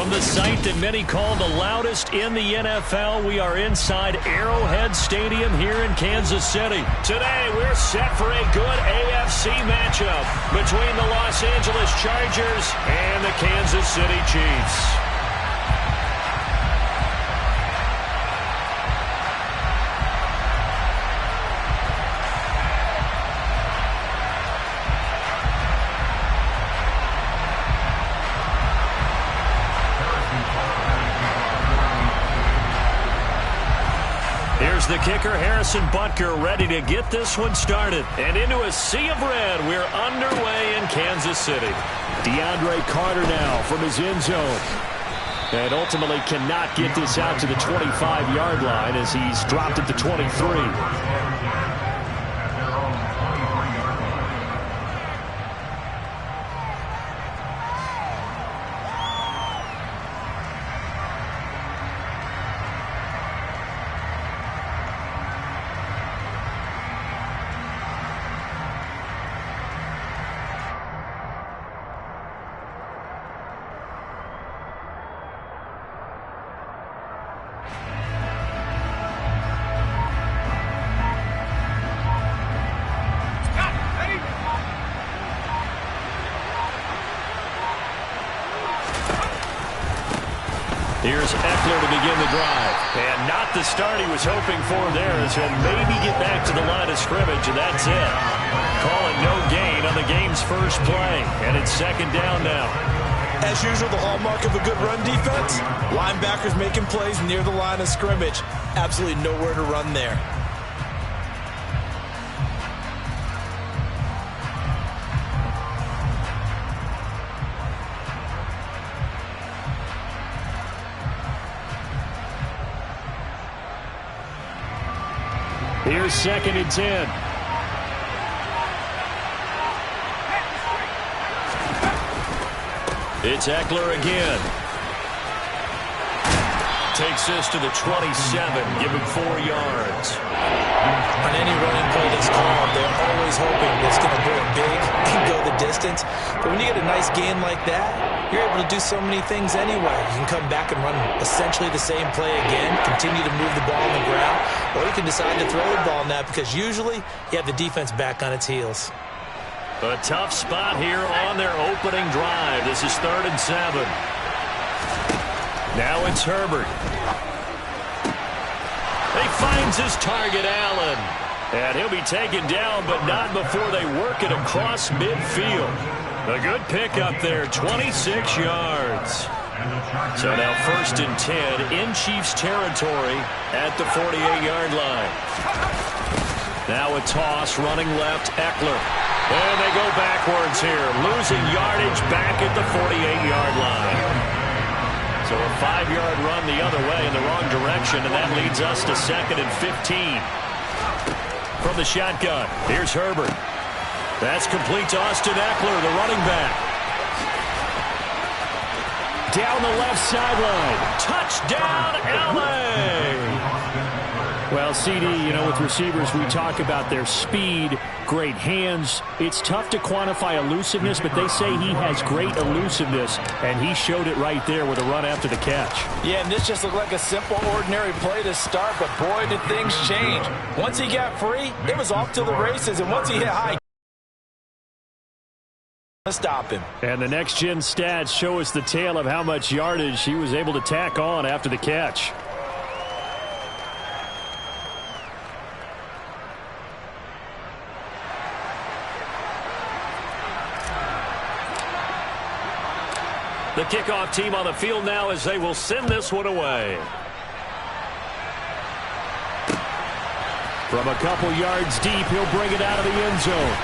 From the site that many call the loudest in the NFL, we are inside Arrowhead Stadium here in Kansas City. Today, we're set for a good AFC matchup between the Los Angeles Chargers and the Kansas City Chiefs. Here's the kicker, Harrison Butker, ready to get this one started. And into a sea of red, we're underway in Kansas City. DeAndre Carter now from his end zone. And ultimately cannot get this out to the 25-yard line as he's dropped at the 23. Here's Eckler to begin the drive. And not the start he was hoping for there, as he'll maybe get back to the line of scrimmage, and that's it. Call it no gain on the game's first play. And it's second down now. As usual, the hallmark of a good run defense, linebackers making plays near the line of scrimmage. Absolutely nowhere to run there. Here's second and 10. It's Eckler again. Takes this to the 27. Give him 4 yards. On any running play that's called, they're always hoping it's going to go big and go the distance. But when you get a nice gain like that, you're able to do so many things anyway. You can come back and run essentially the same play again, continue to move the ball on the ground, or you can decide to throw the ball now because usually you have the defense back on its heels. A tough spot here on their opening drive. This is 3rd and 7. Now it's Herbert. He finds his target, Allen. And he'll be taken down, but not before they work it across midfield. A good pickup there, 26 yards. So now 1st and 10 in Chiefs territory at the 48-yard line. Now a toss, running left, Eckler. And they go backwards here, losing yardage back at the 48-yard line. So a 5-yard run the other way in the wrong direction, and that leads us to 2nd and 15. From the shotgun, here's Herbert. That's complete to Austin Eckler, the running back. Down the left sideline. Touchdown, LA! Well, CD, you know, with receivers, we talk about their speed, great hands. It's tough to quantify elusiveness, but they say he has great elusiveness, and he showed it right there with a run after the catch. Yeah, and this just looked like a simple, ordinary play to start, but boy, did things change. Once he got free, it was off to the races, and once he hit high, stop him. And the next-gen stats show us the tale of how much yardage he was able to tack on after the catch. The kickoff team on the field now as they will send this one away. From a couple yards deep, he'll bring it out of the end zone.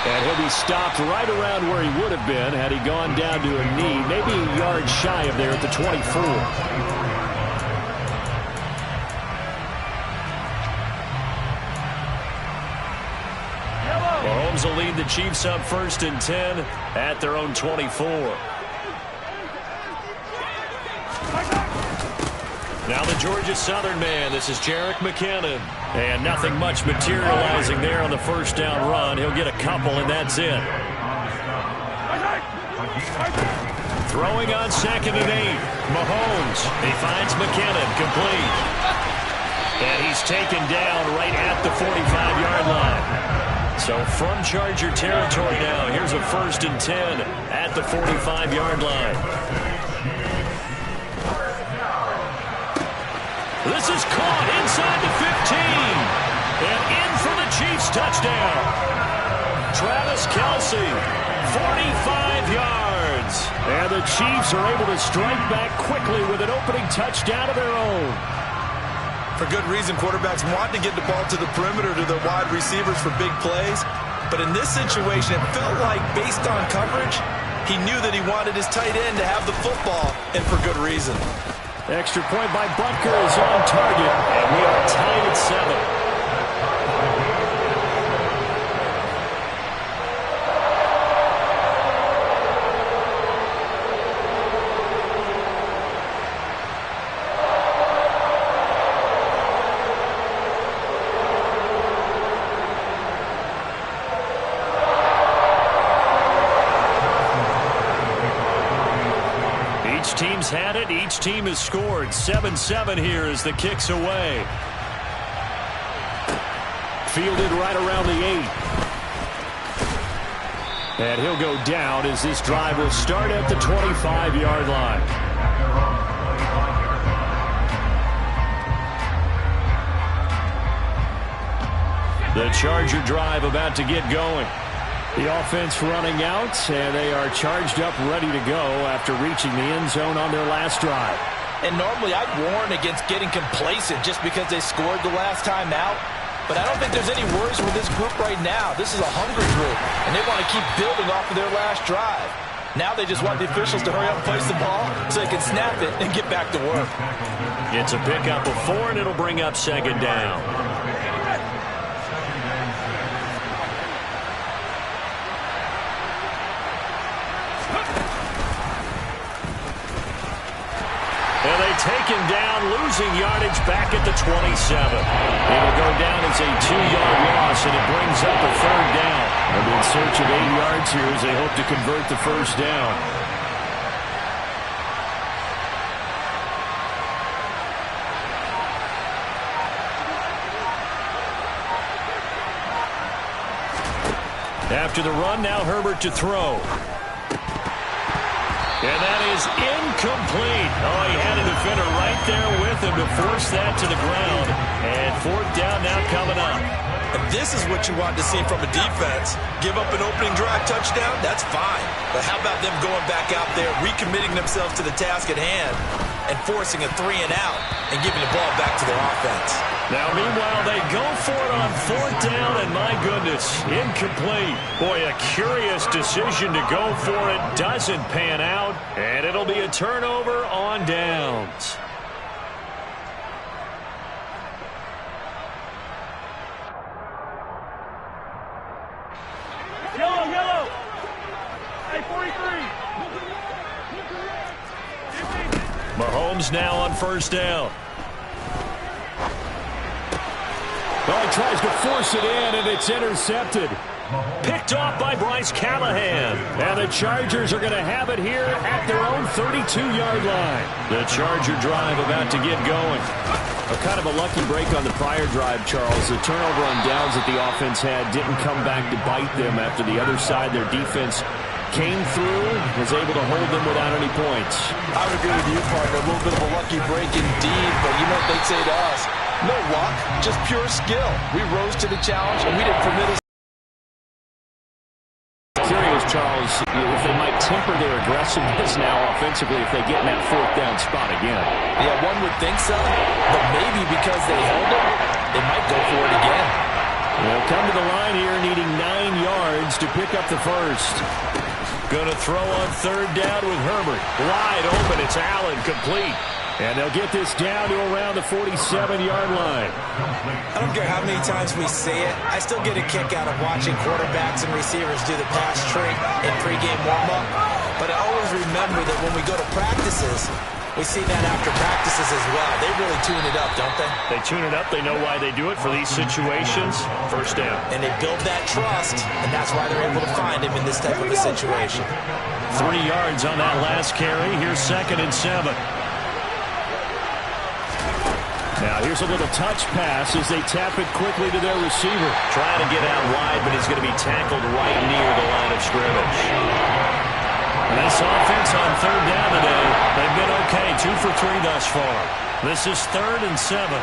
And he'll be stopped right around where he would have been had he gone down to a knee, maybe a yard shy of there at the 24. Mahomes will lead the Chiefs up 1st and 10 at their own 24. Now the Georgia Southern man. This is Jerick McKinnon. And nothing much materializing there on the first down run. He'll get a couple, and that's it. Throwing on 2nd and 8. Mahomes. He finds McKinnon, complete. And he's taken down right at the 45-yard line. So from Charger territory now, here's a 1st and 10 at the 45-yard line. This is caught inside the 15. And in for the Chiefs touchdown. Travis Kelce, 45 yards. And the Chiefs are able to strike back quickly with an opening touchdown of their own. For good reason, quarterbacks want to get the ball to the perimeter to their wide receivers for big plays. But in this situation, it felt like, based on coverage, he knew that he wanted his tight end to have the football, and for good reason. Extra point by Butker is on target, and we are tied at 7. Each team's had it. Each team has scored. 7-7 here as the kick's away. Fielded right around the 8. And he'll go down as this drive will start at the 25-yard line. The Charger drive about to get going. The offense running out, and they are charged up, ready to go after reaching the end zone on their last drive. And normally I'd warn against getting complacent just because they scored the last time out. But I don't think there's any worries with this group right now. This is a hungry group, and they want to keep building off of their last drive. Now they just want the officials to hurry up and place the ball so they can snap it and get back to work. It's a pickup of 4, and it'll bring up 2nd down. And they take him down, losing yardage back at the 27. It'll go down as a 2-yard loss, and it brings up a 3rd down. And in search of 8 yards here as they hope to convert the 1st down. After the run, now Herbert to throw. And that is incomplete. Oh, he had a defender right there with him to force that to the ground. And 4th down now coming up. And this is what you want to see from a defense. Give up an opening drive touchdown, that's fine. But how about them going back out there, recommitting themselves to the task at hand, and forcing a 3-and-out and giving the ball back to their offense. Now, meanwhile, they go for it on 4th down, and my goodness, incomplete. Boy, a curious decision to go for it. Doesn't pan out, and it'll be a turnover on downs. Yellow. Hey, 43. Mahomes now on 1st down. Well, he tries to force it in, and it's intercepted. Picked off by Bryce Callahan. And the Chargers are going to have it here at their own 32-yard line. The Charger drive about to get going. Kind of a lucky break on the prior drive, Charles. The turnover on downs that the offense had didn't come back to bite them after the other side. Their defense came through, was able to hold them without any points. I would agree with you, partner. A little bit of a lucky break indeed, but you know what they'd say to us? No luck, just pure skill. We rose to the challenge, and we didn't permit us. Curious, Charles, if they might temper their aggressiveness now offensively if they get in that 4th down spot again. Yeah, one would think so, but maybe because they held them, they might go for it again. They'll come to the line here needing 9 yards to pick up the 1st. Going to throw on 3rd down with Herbert. Wide open, it's Allen, complete. And they'll get this down to around the 47-yard line. I don't care how many times we say it, I still get a kick out of watching quarterbacks and receivers do the pass trick in pregame warm-up. But I always remember that when we go to practices, we see that after practices as well. They really tune it up, don't they? They tune it up. They know why they do it for these situations. 1st down. And they build that trust, and that's why they're able to find him in this type of a situation. 3 yards on that last carry. Here's 2nd and 7. Now here's a little touch pass as they tap it quickly to their receiver. Trying to get out wide, but he's going to be tackled right near the line of scrimmage. And this offense on 3rd down today, they've been okay, 2 for 3 thus far. This is 3rd and 7.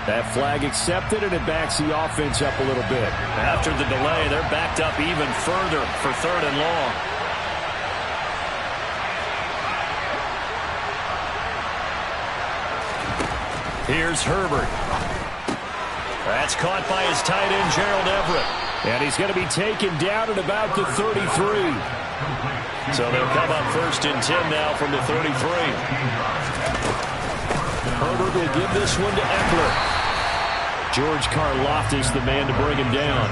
That flag accepted, and it backs the offense up a little bit. After the delay, they're backed up even further for 3rd and long. Here's Herbert. That's caught by his tight end, Gerald Everett. And he's going to be taken down at about the 33. So they'll come up 1st and 10 now from the 33. Herbert will give this one to Eckler. George Karlaftis, the man to bring him down.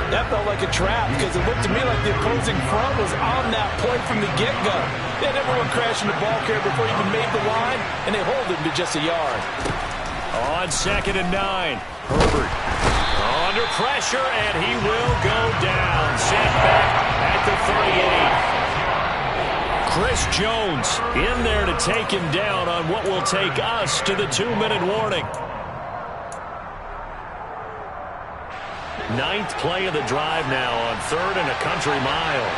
That felt like a trap because it looked to me like the opposing front was on that point from the get-go. They had everyone crashing the ball carrier before he even made the line, and they hold him to just a yard. On 2nd and 9, Herbert under pressure, and he will go down. Sent back at the 38. Chris Jones in there to take him down on what will take us to the 2-minute warning. 9th play of the drive now on 3rd and a country mile.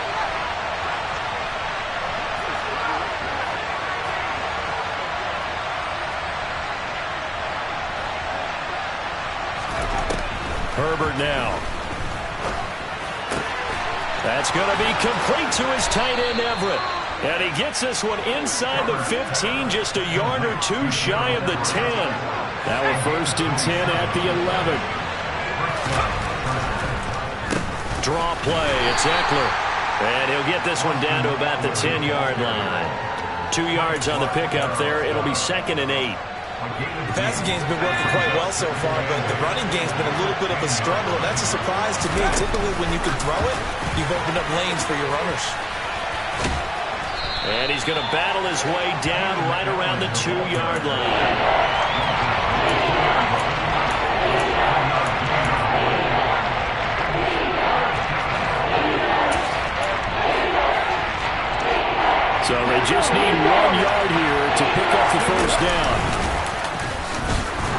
Herbert now. That's going to be complete to his tight end, Everett. And he gets this one inside the 15, just a yard or 2 shy of the 10. Now a 1st and 10 at the 11. Draw play. It's Eckler. And he'll get this one down to about the 10-yard line. 2 yards on the pickup there. It'll be 2nd and 8. The passing game's been working quite well so far, but the running game's been a little bit of a struggle, and that's a surprise to me. Typically, when you can throw it, you've opened up lanes for your runners. And he's going to battle his way down right around the 2-yard line. So they just need 1 yard here to pick up the 1st down.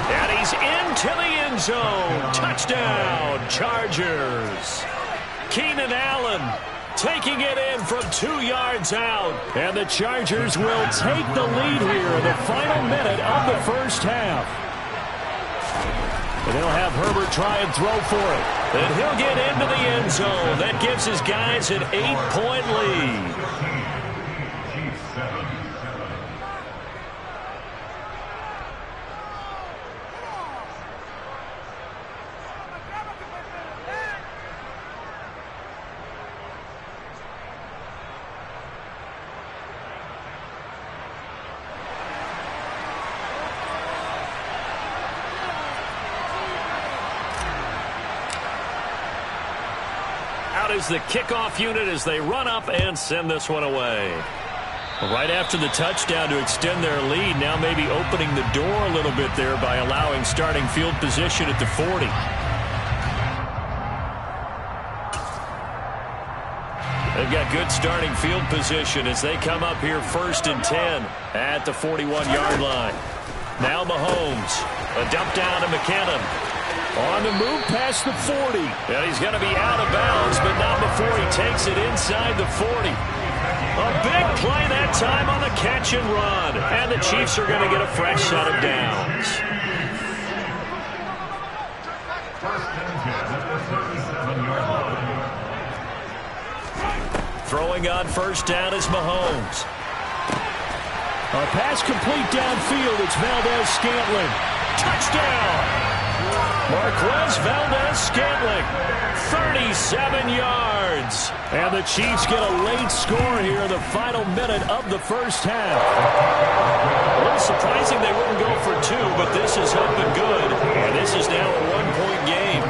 And he's into the end zone. Touchdown, Chargers. Keenan Allen taking it in from 2 yards out. And the Chargers will take the lead here in the final minute of the 1st half. And they'll have Herbert try and throw for it. And he'll get into the end zone. That gives his guys an 8-point lead. Is the kickoff unit as they run up and send this one away. Right after the touchdown to extend their lead, now maybe opening the door a little bit there by allowing starting field position at the 40. They've got good starting field position as they come up here 1st and 10 at the 41-yard line. Now Mahomes, a dump down to McKinnon. On the move past the 40. And he's going to be out of bounds, but not before he takes it inside the 40. A big play that time on the catch and run. And the Chiefs are going to get a fresh set of downs. Throwing on 1st down is Mahomes. A pass complete downfield. It's Valdez-Scantling. Touchdown! Marquez Valdez-Scantling, 37 yards. And the Chiefs get a late score here in the final minute of the 1st half. A little surprising they wouldn't go for 2, but this is up and good. And this is now a 1-point game.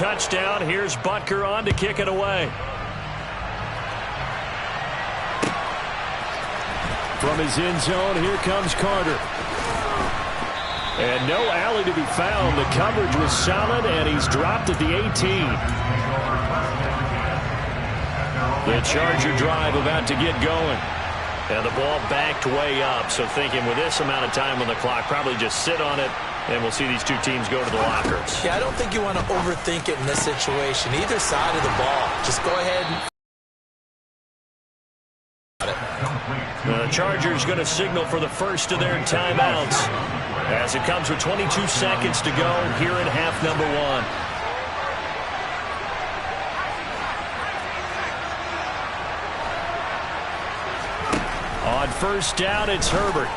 touchdown. Here's Butker on to kick it away. From his end zone, here comes Carter. And no alley to be found. The coverage was solid, and he's dropped at the 18. The Charger drive about to get going. And the ball backed way up, so thinking with this amount of time on the clock, probably just sit on it, and we'll see these two teams go to the lockers. Yeah, I don't think you want to overthink it in this situation. Either side of the ball. Just go ahead and... The Chargers going to signal for the first of their timeouts as it comes with 22 seconds to go here in half number one. On first down, it's Herbert.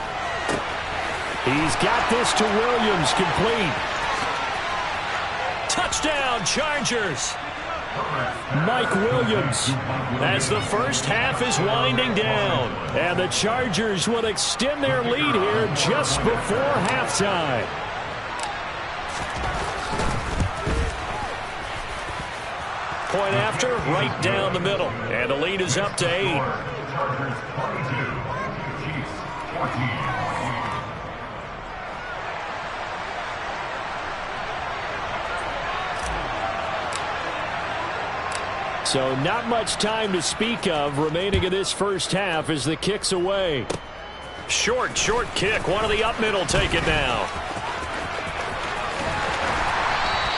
He's got this to Williams, complete. Touchdown, Chargers. Mike Williams, as the first half is winding down. And the Chargers will extend their lead here just before halftime. Point after, right down the middle. And the lead is up to 8. So not much time to speak of remaining in this first half as the kick's away. Short kick. One of the up middle take it now.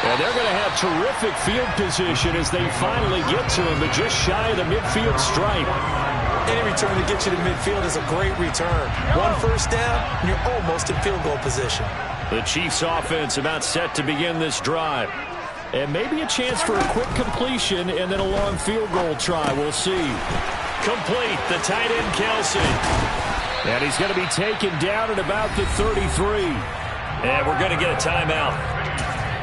And they're going to have terrific field position as they finally get to him, but just shy of the midfield stripe. Any return to get you to midfield is a great return. One first down, and you're almost in field goal position. The Chiefs offense about set to begin this drive. And maybe a chance for a quick completion and then a long field goal try. We'll see. Complete. The tight end, Kelsey. And he's going to be taken down at about the 33. And we're going to get a timeout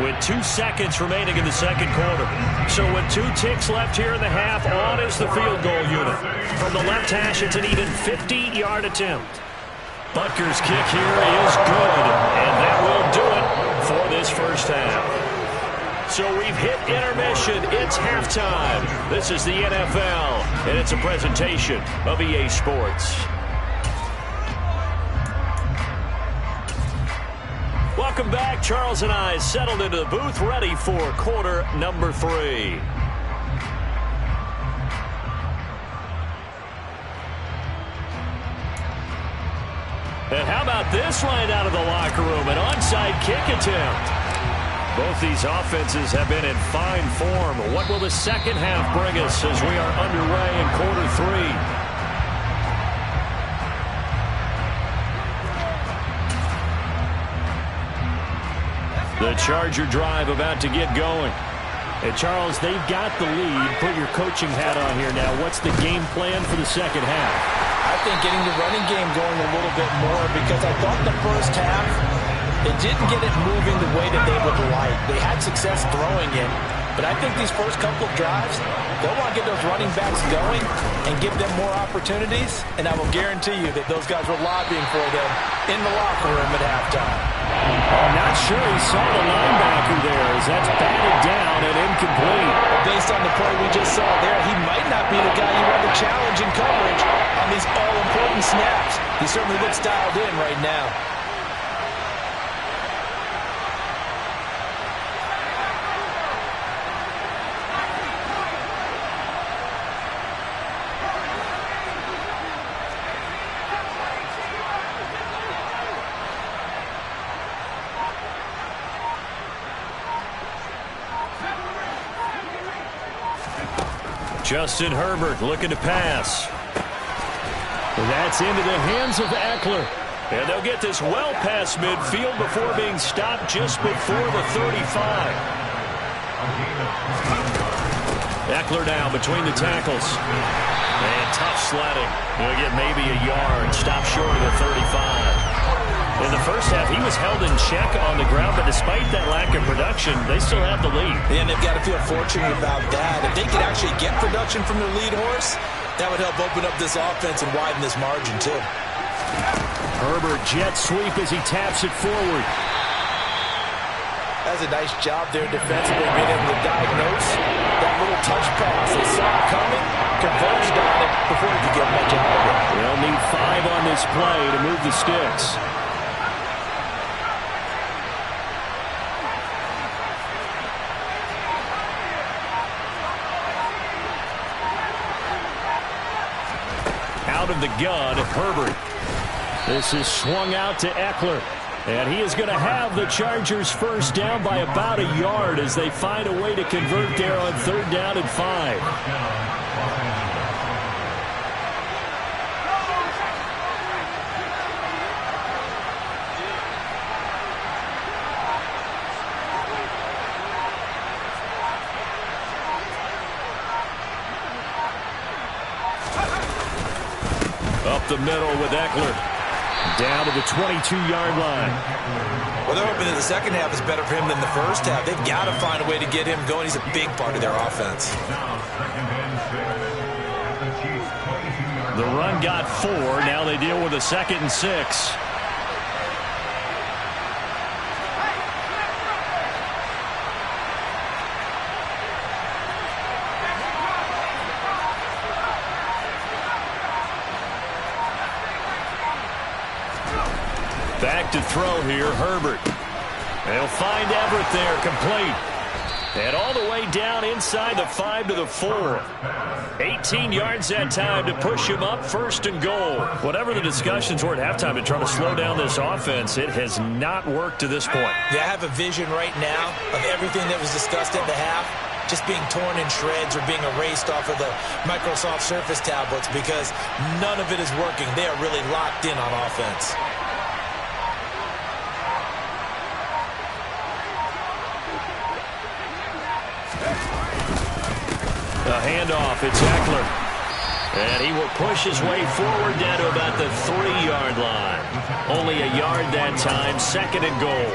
with 2 seconds remaining in the second quarter. So with 2 ticks left here in the half, on is the field goal unit. From the left hash, it's an even 50-yard attempt. Butker's kick here is good. And that will do it for this first half. So we've hit intermission. It's halftime. This is the NFL, and it's a presentation of EA Sports. Welcome back. Charles and I settled into the booth, ready for quarter number 3. And how about this line out of the locker room? An onside kick attempt. Both these offenses have been in fine form. What will the second half bring us as we are underway in quarter 3? The Charger drive about to get going. And Charles, they've got the lead. Put your coaching hat on here now. What's the game plan for the second half? I think getting the running game going a little bit more, because I thought the first half, they didn't get it moving the way that they would like. They had success throwing it, but I think these first couple of drives, they'll want to get those running backs going and give them more opportunities, and I will guarantee you that those guys were lobbying for them in the locker room at halftime. I'm not sure he saw the linebacker there as that's batted down and incomplete. Based on the play we just saw there, he might not be the guy you want to challenge in coverage on these all-important snaps. He certainly looks dialed in right now. Justin Herbert looking to pass. That's into the hands of Eckler. And they'll get this well past midfield before being stopped just before the 35. Eckler now between the tackles. And tough sledding. He'll get maybe a yard. Stop short of the 35. In the first half, he was held in check on the ground, but despite that lack of production, they still have the lead. And they've got to feel fortunate about that. If they could actually get production from their lead horse, that would help open up this offense and widen this margin, too. Herbert jet sweep as he taps it forward. That's a nice job there defensively, being able to diagnose that little touch pass. They saw it coming, converged on it before he could get much out of it. They'll need 5 on this play to move the sticks. Out of the gun, Herbert. This is swung out to Eckler. And he is going to have the Chargers first down by about a yard as they find a way to convert there on 3rd down and 5. Up the middle with Eckler. Down to the 22-yard line. Well, they're hoping that the second half is better for him than the first half. They've got to find a way to get him going. He's a big part of their offense. The run got 4. Now they deal with a 2nd and 6. Back to throw here, Herbert. They'll find Everett there, complete. And all the way down inside the 5 to the 4. 18 yards that time to push him up, 1st and goal. Whatever the discussions were at halftime to try to slow down this offense, it has not worked to this point. Yeah, I have a vision right now of everything that was discussed at the half just being torn in shreds or being erased off of the Microsoft Surface tablets because none of it is working. They are really locked in on offense. A handoff, it's Eckler. And he will push his way forward down to about the 3-yard line. Only a yard that time, 2nd and goal.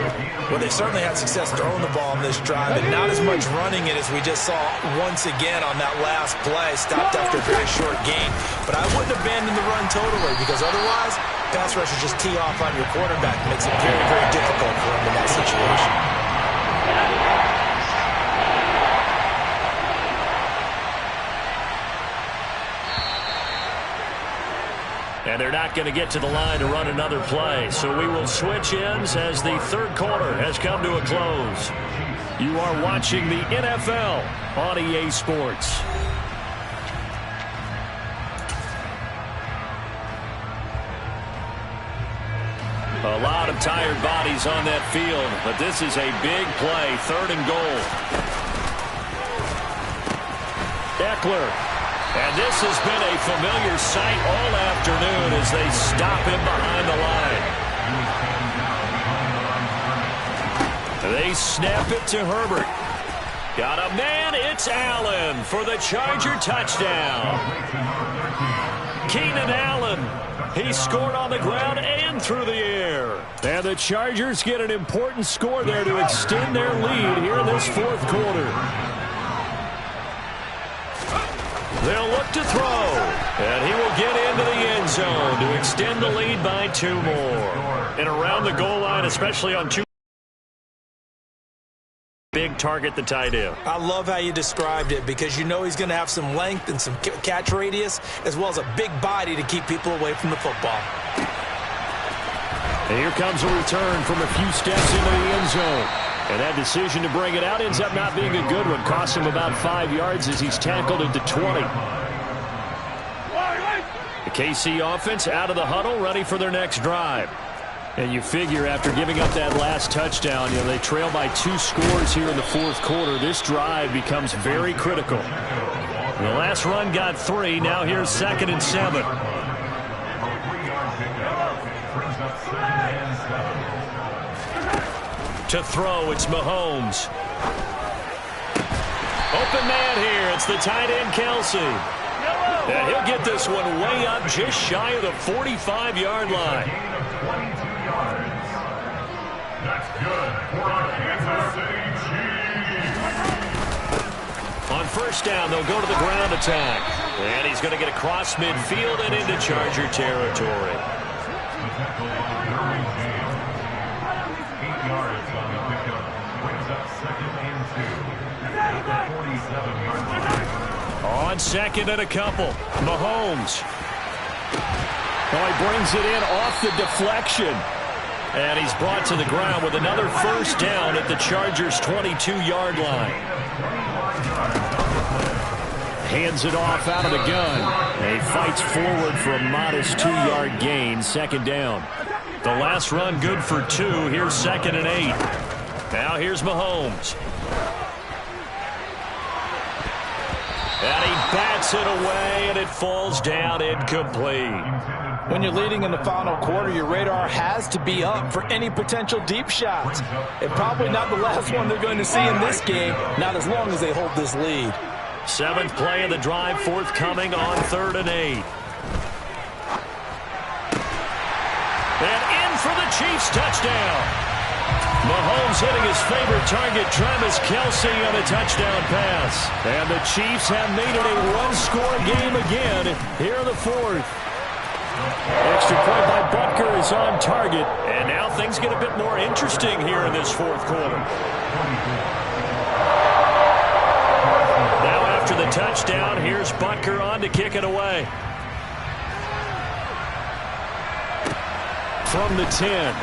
Well, they certainly had success throwing the ball in this drive, and not as much running it as we just saw once again on that last play. Stopped after a very short gain. But I wouldn't abandon the run totally because otherwise, pass rushers just tee off on your quarterback. It makes it very, very difficult for him in that situation. And they're not going to get to the line to run another play. So we will switch ends as the 3rd quarter has come to a close. You are watching the NFL on EA Sports. A lot of tired bodies on that field, but this is a big play, 3rd and goal. Eckler. And this has been a familiar sight all afternoon as they stop him behind the line. They snap it to Herbert. Got a man, it's Allen for the Charger touchdown. Keenan Allen, he scored on the ground and through the air. And the Chargers get an important score there to extend their lead here in this 4th quarter. They'll look to throw, and he will get into the end zone to extend the lead by 2 more. And around the goal line, especially on 2. Big target, the tight end. I love how you described it because you know he's going to have some length and some catch radius as well as a big body to keep people away from the football. And here comes a return from a few steps into the end zone. And that decision to bring it out ends up not being a good one. Costs him about 5 yards as he's tackled into 20. The KC offense out of the huddle, ready for their next drive. And you figure after giving up that last touchdown, they trail by 2 scores here in the 4th quarter. This drive becomes very critical. And the last run got 3. Now here's 2nd and 7. To throw, it's Mahomes. Open man here. It's the tight end, Kelsey. And he'll get this one way up just shy of the 45-yard line. On 1st down, they'll go to the ground attack. And he's going to get across midfield and into Charger territory. On second and a couple. Mahomes. Oh, he brings it in off the deflection. And he's brought to the ground with another first down at the Chargers' 22-yard line. Hands it off out of the gun. He fights forward for a modest 2-yard gain, second down. The last run good for 2. Here's second and 8. Now here's Mahomes. And he bats it away, and it falls down incomplete. When you're leading in the final quarter, your radar has to be up for any potential deep shots. And probably not the last one they're going to see in this game, not as long as they hold this lead. 7th play of the drive, forthcoming on 3rd and 8. And in for the Chiefs touchdown. Mahomes hitting his favorite target, Travis Kelce, on a touchdown pass. And the Chiefs have made it a one-score game again here in the 4th. Extra point by Butker is on target. And now things get a bit more interesting here in this 4th quarter. Now after the touchdown, here's Butker on to kick it away. From the 10.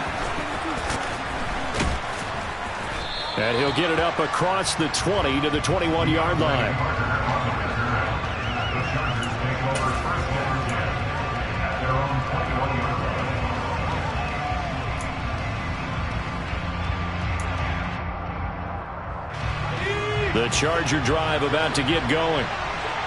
And he'll get it up across the 20 to the 21-yard line. The Charger drive about to get going.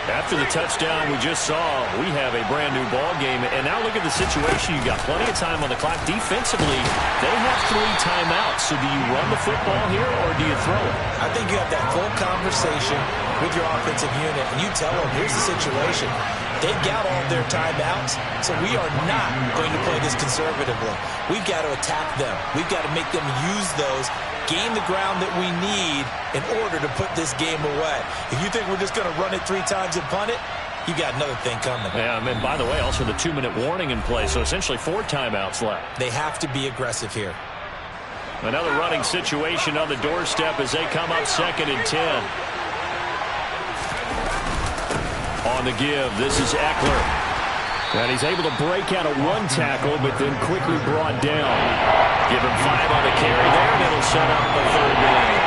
After the touchdown we just saw, we have a brand-new ball game. And now look at the situation. You've got plenty of time on the clock. Defensively, they have 3 timeouts. So do you run the football here or do you throw it? I think you have that full conversation with your offensive unit, and you tell them, here's the situation. They've got all their timeouts, so we are not going to play this conservatively. We've got to attack them. We've got to make them use those, gain the ground that we need in order to put this game away. If you think we're just going to run it 3 times and punt it, you got another thing coming. Yeah, and by the way, also the 2-minute warning in play, so essentially 4 timeouts left. They have to be aggressive here. Another running situation on the doorstep as they come up 2nd and 10. On the give, this is Eckler. And he's able to break out of 1 tackle, but then quickly brought down. Give him 5 on the carry there, and it'll set up the 3rd down.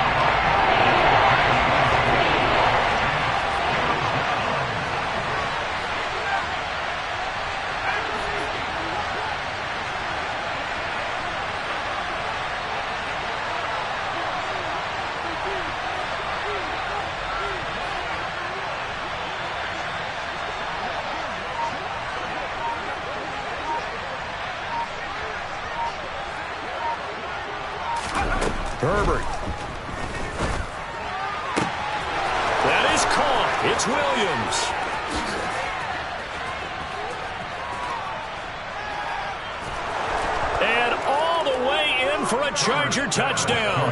Herbert. That is caught. It's Williams. And all the way in for a Charger touchdown.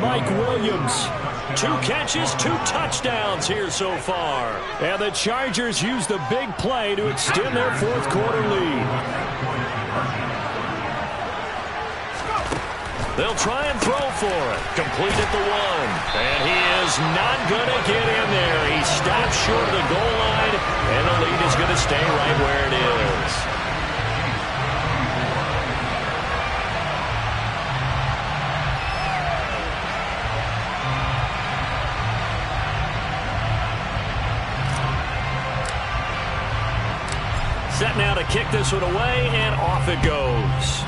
Mike Williams. 2 catches, 2 touchdowns here so far. And the Chargers use the big play to extend their 4th quarter lead. They'll try and throw for it. Complete at the 1. And he is not going to get in there. He stops short of the goal line, and the lead is going to stay right where it is. Set now to kick this one away, and off it goes.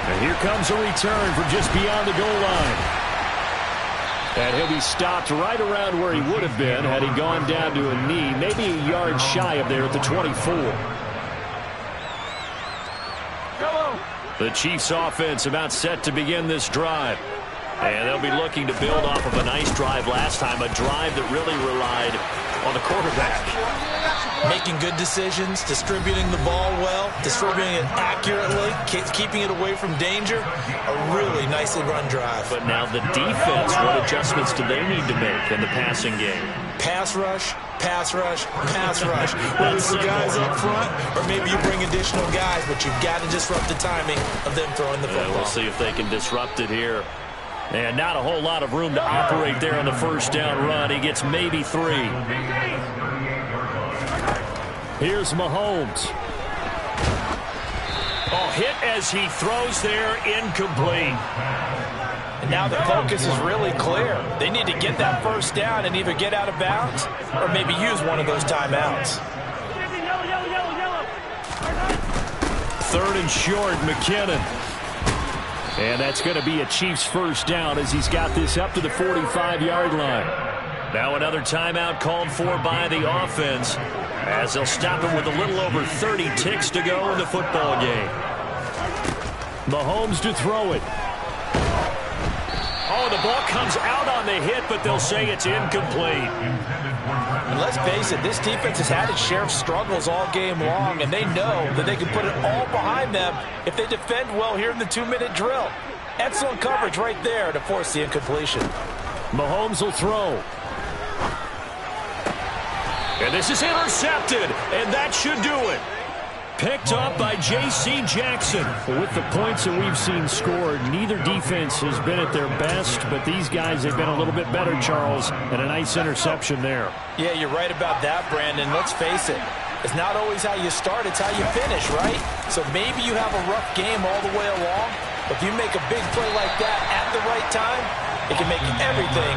And here comes a return from just beyond the goal line. And he'll be stopped right around where he would have been had he gone down to a knee, maybe a yard shy of there at the 24. The Chiefs offense about set to begin this drive. And they'll be looking to build off of a nice drive last time, a drive that really relied on the quarterback. Making good decisions, distributing the ball well, distributing it accurately, keeping it away from danger. A really nicely run drive. But now the defense, what adjustments do they need to make in the passing game? Pass rush, pass rush, pass rush. Whether it's the guys up front or maybe you bring additional guys, but you've got to disrupt the timing of them throwing the football. We'll see if they can disrupt it here. And not a whole lot of room to operate there on the first down run. He gets maybe 3. Here's Mahomes. Oh, hit as he throws there, incomplete. And now the focus is really clear. They need to get that first down and either get out of bounds or maybe use one of those timeouts. Third and short, McKinnon. And that's going to be a Chiefs first down as he's got this up to the 45-yard line. Now another timeout called for by the offense as they'll stop him with a little over 30 ticks to go in the football game. Mahomes to throw it. Oh, the ball comes out on the hit, but they'll say it's incomplete. And let's face it, this defense has had its share of struggles all game long, and they know that they can put it all behind them if they defend well here in the 2-minute drill. Excellent coverage right there to force the incompletion. Mahomes will throw. And this is intercepted, and that should do it. Picked up by J.C. Jackson. With the points that we've seen scored, neither defense has been at their best, but these guys have been a little bit better, Charles, and a nice interception there. Yeah, you're right about that, Brandon. Let's face it. It's not always how you start, it's how you finish, right? So maybe you have a rough game all the way along, but if you make a big play like that at the right time, it can make everything